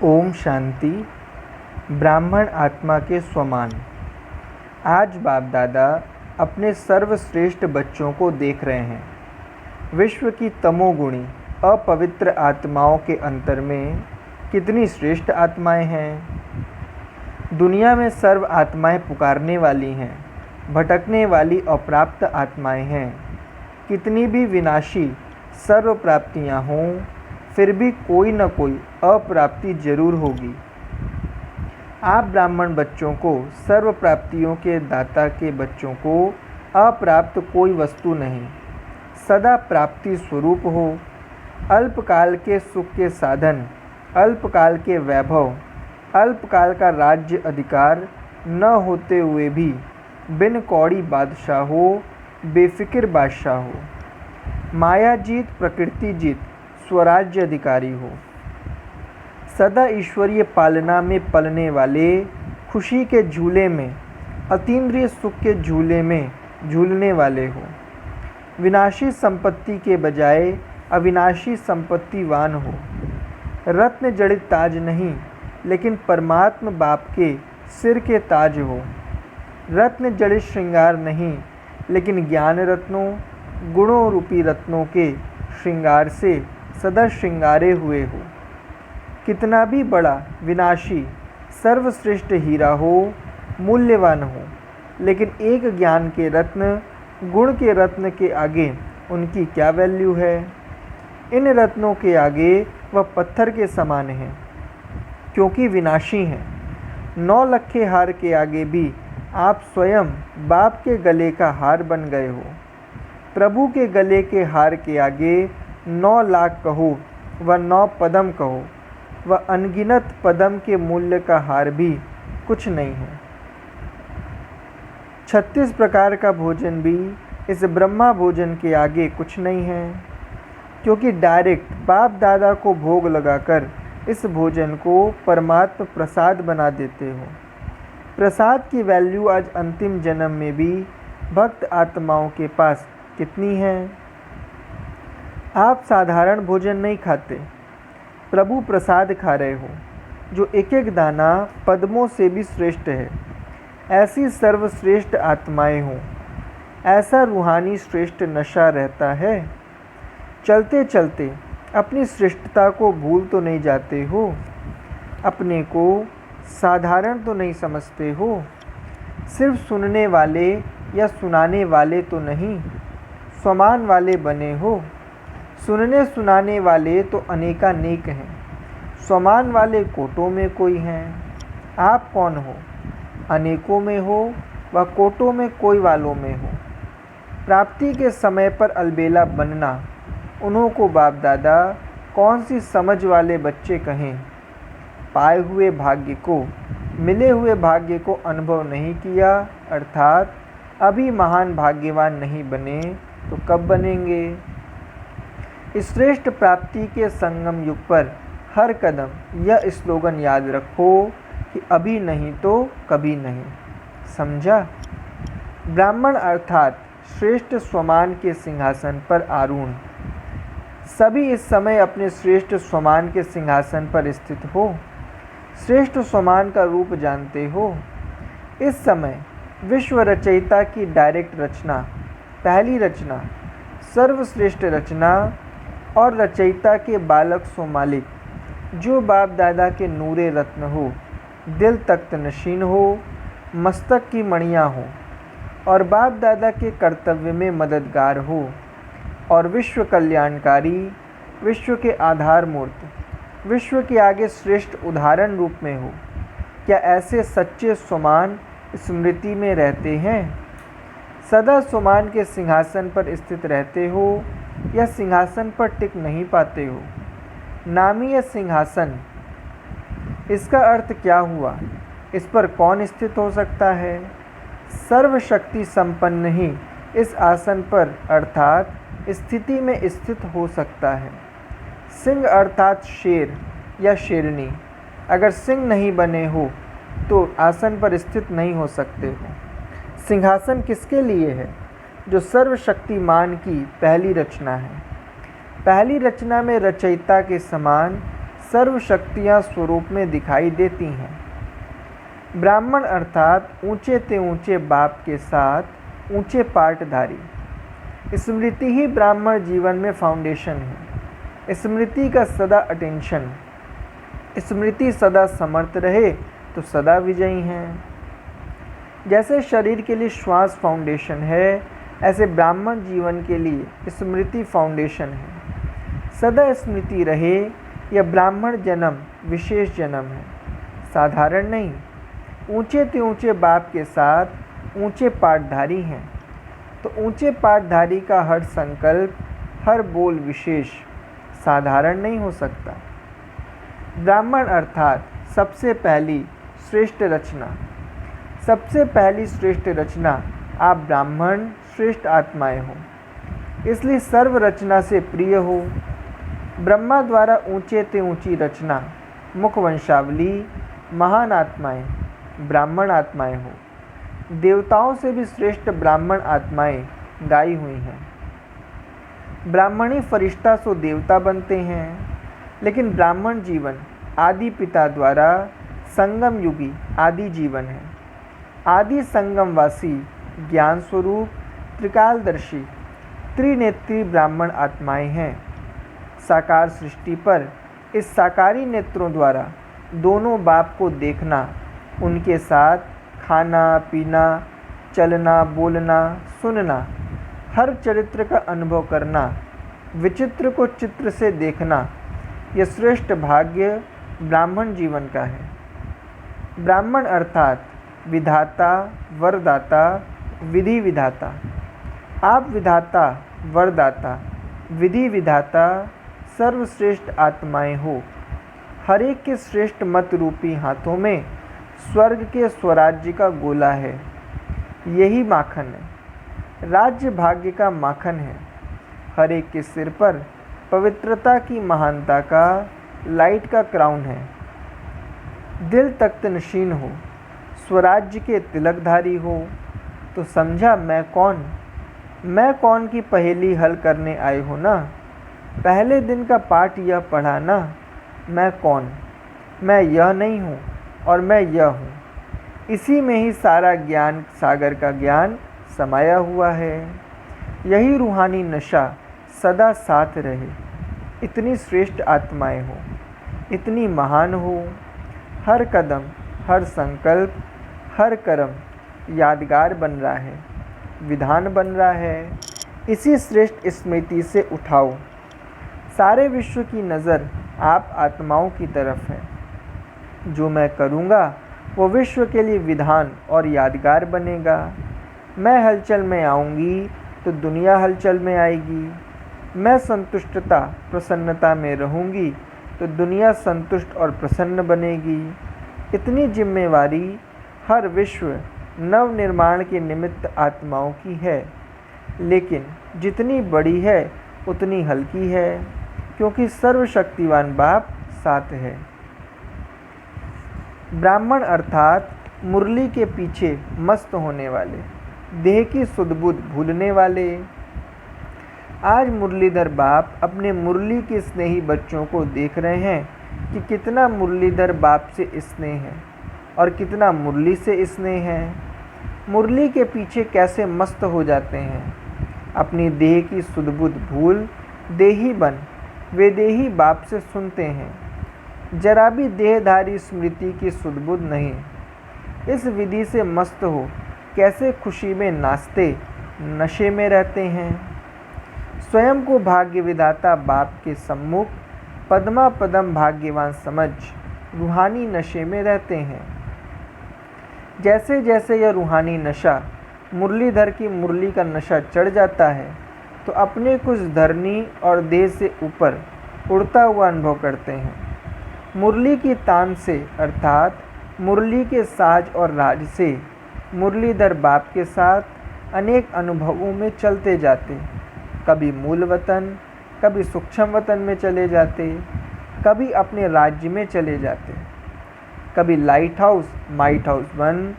ओम शांति। ब्राह्मण आत्मा के स्वमान। आज बाप दादा अपने सर्वश्रेष्ठ बच्चों को देख रहे हैं। विश्व की तमोगुणी अपवित्र आत्माओं के अंतर में कितनी श्रेष्ठ आत्माएं हैं। दुनिया में सर्व आत्माएं पुकारने वाली हैं, भटकने वाली अप्राप्त आत्माएं हैं। कितनी भी विनाशी सर्व प्राप्तियां हों, फिर भी कोई न कोई अप्राप्ति जरूर होगी। आप ब्राह्मण बच्चों को, सर्व प्राप्तियों के दाता के बच्चों को अप्राप्त कोई वस्तु नहीं, सदा प्राप्ति स्वरूप हो। अल्पकाल के सुख के साधन, अल्पकाल के वैभव, अल्पकाल का राज्य अधिकार न होते हुए भी बिन कौड़ी बादशाह हो, बेफिक्र बादशाह हो। माया जीत, प्रकृति जीत, स्वराज्य अधिकारी हो। सदा ईश्वरीय पालना में पलने वाले, खुशी के झूले में, अतीन्द्रिय सुख के झूले में झूलने वाले हो। विनाशी संपत्ति के बजाय अविनाशी संपत्तिवान हो। रत्न जड़ित ताज नहीं, लेकिन परमात्म बाप के सिर के ताज हो। रत्न जड़ित श्रृंगार नहीं, लेकिन ज्ञान रत्नों, गुणों रूपी रत्नों के श्रृंगार से सदा श्रृंगारे हुए हो। कितना भी बड़ा विनाशी सर्वश्रेष्ठ हीरा हो, मूल्यवान हो, लेकिन एक ज्ञान के रत्न, गुण के रत्न के आगे उनकी क्या वैल्यू है। इन रत्नों के आगे वह पत्थर के समान हैं, क्योंकि विनाशी हैं। 9 लखे हार के आगे भी आप स्वयं बाप के गले का हार बन गए हो। प्रभु के गले के हार के आगे 9 लाख कहो व 9 पदम कहो, वह अनगिनत पदम के मूल्य का हार भी कुछ नहीं है। 36 प्रकार का भोजन भी इस ब्रह्मा भोजन के आगे कुछ नहीं है, क्योंकि डायरेक्ट बाप दादा को भोग लगाकर इस भोजन को परमात्मा प्रसाद बना देते हो। प्रसाद की वैल्यू आज अंतिम जन्म में भी भक्त आत्माओं के पास कितनी है। आप साधारण भोजन नहीं खाते, प्रभु प्रसाद खा रहे हो, जो एक एक दाना पद्मों से भी श्रेष्ठ है। ऐसी सर्वश्रेष्ठ आत्माएं हो, ऐसा रूहानी श्रेष्ठ नशा रहता है। चलते चलते अपनी श्रेष्ठता को भूल तो नहीं जाते हो, अपने को साधारण तो नहीं समझते हो। सिर्फ सुनने वाले या सुनाने वाले तो नहीं, स्वमान वाले बने हो। सुनने सुनाने वाले तो अनेकानेक हैं, स्वमान वाले कोटों में कोई हैं। आप कौन हो? अनेकों में हो व कोटों में कोई वालों में हो। प्राप्ति के समय पर अलबेला बनना, उन्हों को बाप दादा कौन सी समझ वाले बच्चे कहें। पाए हुए भाग्य को, मिले हुए भाग्य को अनुभव नहीं किया, अर्थात अभी महान भाग्यवान नहीं बने, तो कब बनेंगे। श्रेष्ठ प्राप्ति के संगम युग पर हर कदम यह स्लोगन याद रखो कि अभी नहीं तो कभी नहीं। समझा? ब्राह्मण अर्थात श्रेष्ठ स्वमान के सिंहासन पर आरूढ़। सभी इस समय अपने श्रेष्ठ स्वमान के सिंहासन पर स्थित हो। श्रेष्ठ स्वमान का रूप जानते हो। इस समय विश्व रचयिता की डायरेक्ट रचना, पहली रचना, सर्वश्रेष्ठ रचना और रचयिता के बालक सो मालिक, जो बाप दादा के नूरे रत्न हो, दिल तख्त नशीन हो, मस्तक की मणियाँ हो, और बाप दादा के कर्तव्य में मददगार हो, और विश्व कल्याणकारी, विश्व के आधार मूर्त, विश्व के आगे श्रेष्ठ उदाहरण रूप में हो। क्या ऐसे सच्चे स्वमान स्मृति में रहते हैं? सदा स्वमान के सिंहासन पर स्थित रहते हो या सिंहासन पर टिक नहीं पाते हो? नामी सिंहासन, इसका अर्थ क्या हुआ? इस पर कौन स्थित हो सकता है? सर्वशक्ति संपन्न ही इस आसन पर अर्थात स्थिति में स्थित हो सकता है। सिंह अर्थात शेर या शेरनी, अगर सिंह नहीं बने हो तो आसन पर स्थित नहीं हो सकते हो। सिंहासन किसके लिए है? जो सर्वशक्तिमान की पहली रचना है। पहली रचना में रचयिता के समान सर्व शक्तियाँ स्वरूप में दिखाई देती हैं। ब्राह्मण अर्थात ऊंचे ते ऊंचे बाप के साथ ऊंचे पाटधारी। स्मृति ही ब्राह्मण जीवन में फाउंडेशन है। स्मृति का सदा अटेंशन, स्मृति सदा समर्थ रहे तो सदा विजयी हैं। जैसे शरीर के लिए श्वास फाउंडेशन है, ऐसे ब्राह्मण जीवन के लिए स्मृति फाउंडेशन है। सदा स्मृति रहे, यह ब्राह्मण जन्म विशेष जन्म है, साधारण नहीं। ऊंचे ते ऊंचे बाप के साथ ऊंचे पाटधारी हैं, तो ऊंचे पाटधारी का हर संकल्प, हर बोल विशेष, साधारण नहीं हो सकता। ब्राह्मण अर्थात सबसे पहली श्रेष्ठ रचना। सबसे पहली श्रेष्ठ रचना आप ब्राह्मण श्रेष्ठ आत्माएं हो, इसलिए सर्व रचना से प्रिय हो। ब्रह्मा द्वारा ऊंचे ते ऊंची रचना, मुख वंशावली, महान आत्माएं ब्राह्मण आत्माएं हो। देवताओं से भी श्रेष्ठ ब्राह्मण आत्माएं गाई हुई हैं। ब्राह्मणी फरिश्ता सो देवता बनते हैं, लेकिन ब्राह्मण जीवन आदि पिता द्वारा संगम युगी आदि जीवन है। आदि संगमवासी ज्ञान स्वरूप त्रिकालदर्शी त्रिनेत्री ब्राह्मण आत्माएं हैं। साकार सृष्टि पर इस साकारी नेत्रों द्वारा दोनों बाप को देखना, उनके साथ खाना पीना, चलना बोलना, सुनना, हर चरित्र का अनुभव करना, विचित्र को चित्र से देखना, यह श्रेष्ठ भाग्य ब्राह्मण जीवन का है। ब्राह्मण अर्थात विधाता, वरदाता, विधि विधाता। आप विधाता, वरदाता, विधि विधाता, सर्वश्रेष्ठ आत्माएं हो। हर एक के श्रेष्ठ मत रूपी हाथों में स्वर्ग के स्वराज्य का गोला है। यही माखन है, राज्य भाग्य का माखन है। हर एक के सिर पर पवित्रता की महानता का लाइट का क्राउन है। दिल तख्त नशीन हो, स्वराज्य के तिलकधारी हो, तो समझा मैं कौन की पहेली हल करने आए हो ना। पहले दिन का पाठ यह पढ़ा ना, मैं कौन, मैं यह नहीं हूँ और मैं यह हूँ। इसी में ही सारा ज्ञान सागर का ज्ञान समाया हुआ है। यही रूहानी नशा सदा साथ रहे। इतनी श्रेष्ठ आत्माएं हो, इतनी महान हो। हर कदम, हर संकल्प, हर कर्म यादगार बन रहा है, विधान बन रहा है। इसी श्रेष्ठ स्मृति से उठाओ। सारे विश्व की नज़र आप आत्माओं की तरफ है। जो मैं करूँगा वो विश्व के लिए विधान और यादगार बनेगा। मैं हलचल में आऊँगी तो दुनिया हलचल में आएगी। मैं संतुष्टता प्रसन्नता में रहूँगी तो दुनिया संतुष्ट और प्रसन्न बनेगी। इतनी जिम्मेवारी हर विश्व नव निर्माण के निमित्त आत्माओं की है, लेकिन जितनी बड़ी है उतनी हल्की है, क्योंकि सर्वशक्तिवान बाप साथ है। ब्राह्मण अर्थात मुरली के पीछे मस्त होने वाले, देह की सुध-बुध भूलने वाले। आज मुरलीधर बाप अपने मुरली के स्नेही बच्चों को देख रहे हैं कि कितना मुरलीधर बाप से स्नेह है और कितना मुरली से स्नेह है। मुरली के पीछे कैसे मस्त हो जाते हैं। अपनी देह की सुध-बुध भूल देही बन वे देही बाप से सुनते हैं। जरा भी देहधारी स्मृति की सुध-बुध नहीं। इस विधि से मस्त हो कैसे खुशी में नाचते, नशे में रहते हैं। स्वयं को भाग्य विधाता बाप के सम्मुख पद्मा पदम भाग्यवान समझ रूहानी नशे में रहते हैं। जैसे जैसे यह रूहानी नशा मुरलीधर की मुरली का नशा चढ़ जाता है, तो अपने कुछ धरनी और देह से ऊपर उड़ता हुआ अनुभव करते हैं। मुरली की तान से अर्थात मुरली के साज और राज से मुरलीधर बाप के साथ अनेक अनुभवों में चलते जाते। कभी मूल वतन, कभी सूक्ष्म वतन में चले जाते, कभी अपने राज्य में चले जाते, कभी लाइट हाउस माइट हाउस बन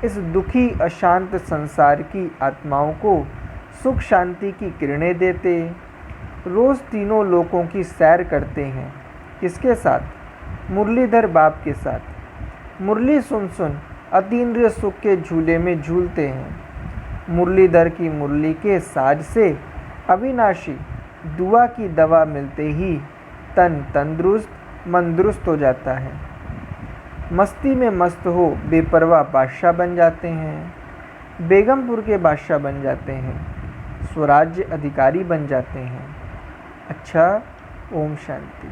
इस दुखी अशांत संसार की आत्माओं को सुख शांति की किरणें देते। रोज़ तीनों लोकों की सैर करते हैं। किसके साथ? मुरलीधर बाप के साथ। मुरली सुन सुन अतीन्द्रिय सुख के झूले में झूलते हैं। मुरलीधर की मुरली के साज से अविनाशी दुआ की दवा मिलते ही तन तंदुरुस्त मन दुरुस्त हो जाता है। मस्ती में मस्त हो बेपरवाह बादशाह बन जाते हैं। बेगमपुर के बादशाह बन जाते हैं। स्वराज्य अधिकारी बन जाते हैं। अच्छा, ओम शांति।